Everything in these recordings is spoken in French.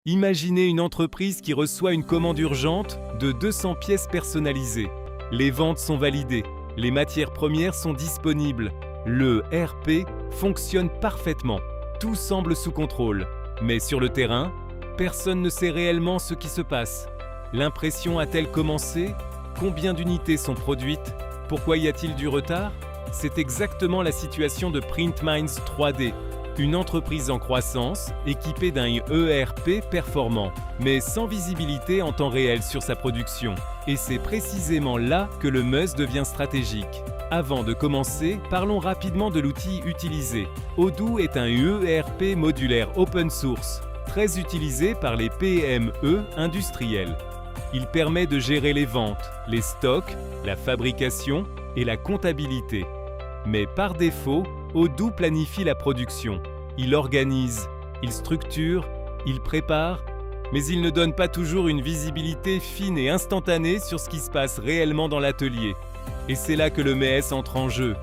Imaginez une entreprise qui reçoit une commande urgente de 200 pièces personnalisées. Les ventes sont validées, les matières premières sont disponibles, le RP fonctionne parfaitement, tout semble sous contrôle. Mais sur le terrain, personne ne sait réellement ce qui se passe. L'impression a-t-elle commencé? Combien d'unités sont produites? Pourquoi y a-t-il du retard? C'est exactement la situation de Print Minds 3D, une entreprise en croissance équipée d'un ERP performant, mais sans visibilité en temps réel sur sa production. Et c'est précisément là que le MUS devient stratégique. Avant de commencer, parlons rapidement de l'outil utilisé. Odoo est un ERP modulaire open source, très utilisé par les PME industriels. Il permet de gérer les ventes, les stocks, la fabrication et la comptabilité. Mais par défaut, Odoo planifie la production. Il organise, il structure, il prépare, mais il ne donne pas toujours une visibilité fine et instantanée sur ce qui se passe réellement dans l'atelier. Et c'est là que le MES entre en jeu.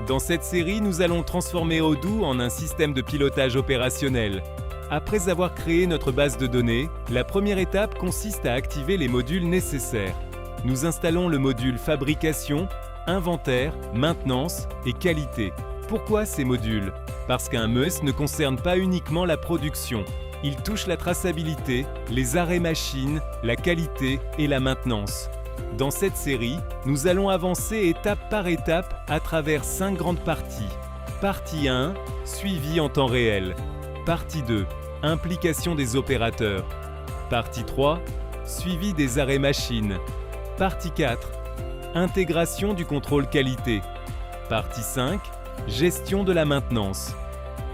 Dans cette série, nous allons transformer Odoo en un système de pilotage opérationnel. Après avoir créé notre base de données, la première étape consiste à activer les modules nécessaires. Nous installons le module fabrication, inventaire, maintenance et qualité. Pourquoi ces modules? Parce qu'un MES ne concerne pas uniquement la production. Il touche la traçabilité, les arrêts machines, la qualité et la maintenance. Dans cette série, nous allons avancer étape par étape à travers 5 grandes parties. Partie 1, suivi en temps réel. Partie 2, implication des opérateurs. Partie 3, suivi des arrêts machines. Partie 4, intégration du contrôle qualité. Partie 5, gestion de la maintenance.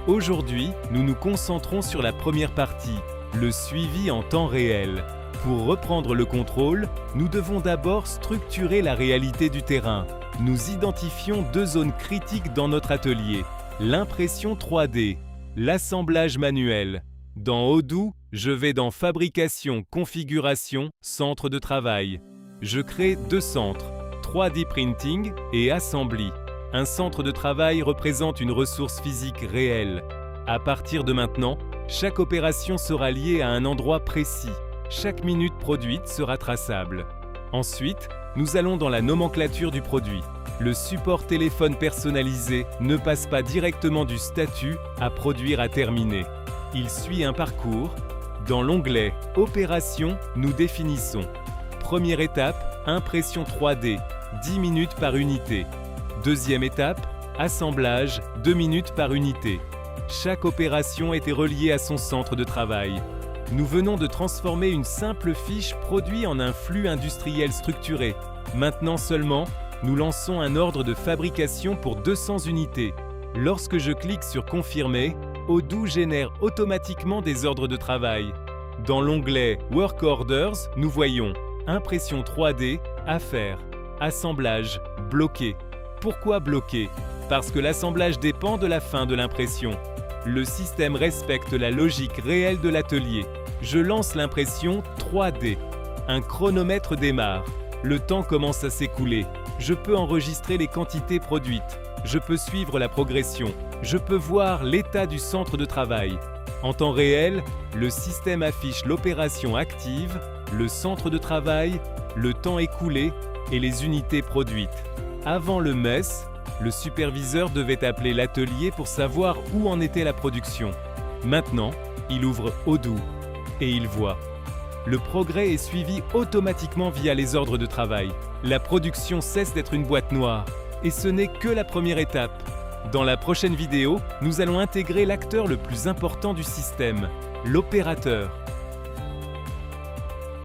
Aujourd'hui, nous nous concentrons sur la première partie, le suivi en temps réel. Pour reprendre le contrôle, nous devons d'abord structurer la réalité du terrain. Nous identifions 2 zones critiques dans notre atelier, l'impression 3D, l'assemblage manuel. Dans Odoo, je vais dans Fabrication, Configuration, Centre de travail. Je crée 2 centres, 3D Printing et Assembly. Un centre de travail représente une ressource physique réelle. À partir de maintenant, chaque opération sera liée à un endroit précis. Chaque minute produite sera traçable. Ensuite, nous allons dans la nomenclature du produit. Le support téléphone personnalisé ne passe pas directement du statut à produire à terminer. Il suit un parcours. Dans l'onglet Opération, nous définissons. Première étape, impression 3D, 10 minutes par unité. Deuxième étape, assemblage, 2 minutes par unité. Chaque opération était reliée à son centre de travail. Nous venons de transformer une simple fiche produit en un flux industriel structuré. Maintenant seulement, nous lançons un ordre de fabrication pour 200 unités. Lorsque je clique sur Confirmer, Odoo génère automatiquement des ordres de travail. Dans l'onglet Work Orders, nous voyons impression 3D, affaires, assemblage, bloqué. Pourquoi bloqué? Parce que l'assemblage dépend de la fin de l'impression. Le système respecte la logique réelle de l'atelier. Je lance l'impression 3D. Un chronomètre démarre. Le temps commence à s'écouler. Je peux enregistrer les quantités produites. Je peux suivre la progression. Je peux voir l'état du centre de travail. En temps réel, le système affiche l'opération active, le centre de travail, le temps écoulé et les unités produites. Avant le MES, le superviseur devait appeler l'atelier pour savoir où en était la production. Maintenant, il ouvre Odoo et il voit. Le progrès est suivi automatiquement via les ordres de travail. La production cesse d'être une boîte noire. Et ce n'est que la première étape. Dans la prochaine vidéo, nous allons intégrer l'acteur le plus important du système, l'opérateur.